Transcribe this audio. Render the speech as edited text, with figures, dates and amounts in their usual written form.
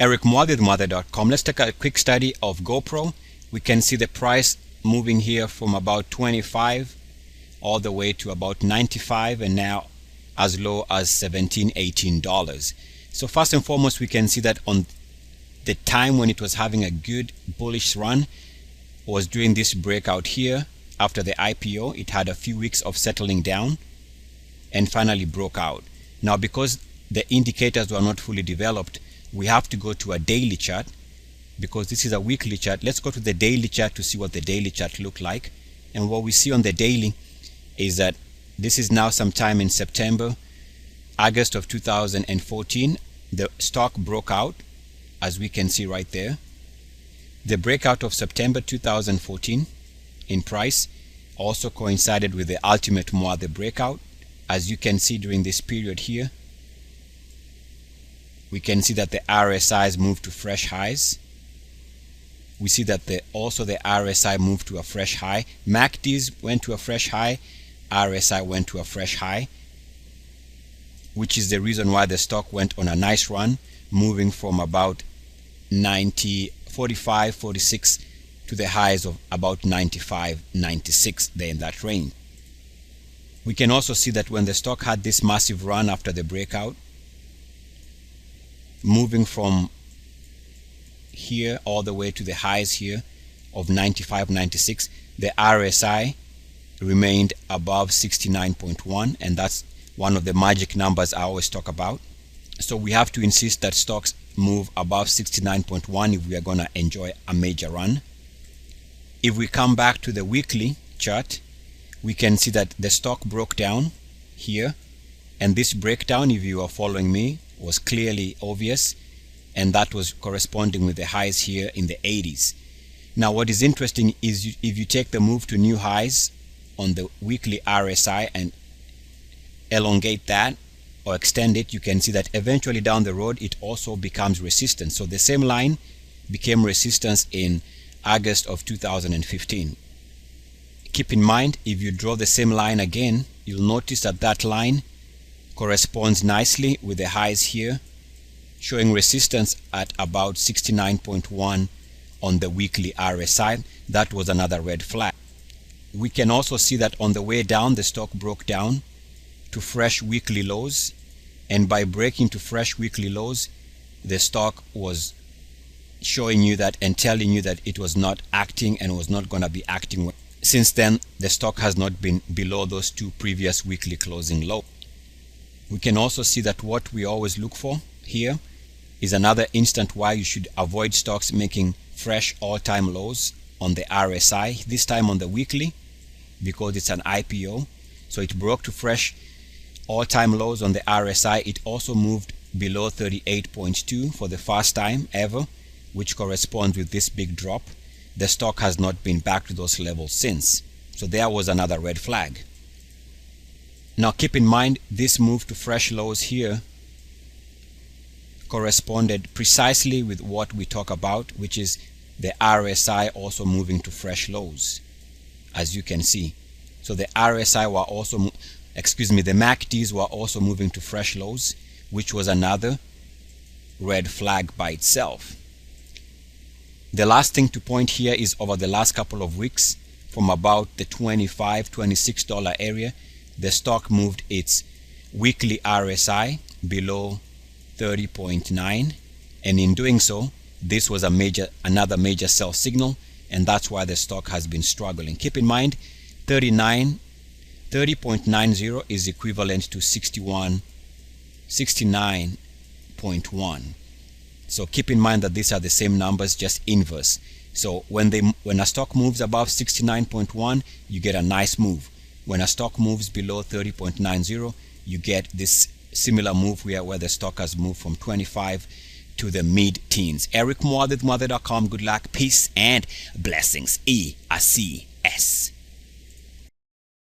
Eric Muathe, Muathe.com. Let's take a quick study of GoPro. We can see the price moving here from about 25 all the way to about 95 and now as low as $17–18. So first and foremost, we can see that on the time when it was having a good bullish run was during this breakout here. After the IPO, it had a few weeks of settling down and finally broke out. Now, because the indicators were not fully developed, we have to go to a daily chart. Because this is a weekly chart, let's go to the daily chart to see what the daily chart looked like. And what we see on the daily is that this is now sometime in September, August of 2014. The stock broke out, as we can see right there. The breakout of September 2014 in price also coincided with the ultimate Muathe breakout. As you can see during this period here, we can see that the RSIs moved to fresh highs. We see that also the RSI moved to a fresh high. MACDs went to a fresh high. RSI went to a fresh high, which is the reason why the stock went on a nice run, moving from about 45, 46 to the highs of about 95, 96, there in that range. We can also see that when the stock had this massive run after the breakout, moving from here all the way to the highs here of 95, 96, the RSI remained above 69.1, and that's one of the magic numbers I always talk about. So we have to insist that stocks move above 69.1 if we are going to enjoy a major run. If we come back to the weekly chart, we can see that the stock broke down here, and this breakdown, if you are following me, was clearly obvious, and that was corresponding with the highs here in the 80s. Now what is interesting is if you take the move to new highs on the weekly RSI and elongate that or extend it, you can see that eventually down the road it also becomes resistance. So the same line became resistance in August of 2015. Keep in mind, if you draw the same line again, you'll notice that that line corresponds nicely with the highs here, showing resistance at about 69.1 on the weekly RSI. That was another red flag. We can also see that on the way down, the stock broke down to fresh weekly lows, and by breaking to fresh weekly lows, the stock was showing you that and telling you that it was not acting and was not going to be acting. Since then, the stock has not been below those two previous weekly closing lows. We can also see that what we always look for here is another instant why you should avoid stocks making fresh all-time lows on the RSI, this time on the weekly, because it's an IPO. So it broke to fresh all-time lows on the RSI. It also moved below 38.2 for the first time ever, which corresponds with this big drop. The stock has not been back to those levels since. So there was another red flag. Now keep in mind, this move to fresh lows here corresponded precisely with what we talk about, which is the RSI also moving to fresh lows, as you can see. So the RSI were also, the MACDs were also moving to fresh lows, which was another red flag by itself. The last thing to point here is over the last couple of weeks, from about the $25, $26 area, the stock moved its weekly RSI below 30.9, and in doing so, this was another major sell signal, and that's why the stock has been struggling. Keep in mind, 30.90 is equivalent to 69.1. So keep in mind that these are the same numbers, just inverse. So when a stock moves above 69.1, you get a nice move. When a stock moves below 30.90, you get this similar move where the stock has moved from 25 to the mid-teens. Eric Muathe, Muathe.com. Good luck, peace, and blessings. ESCS.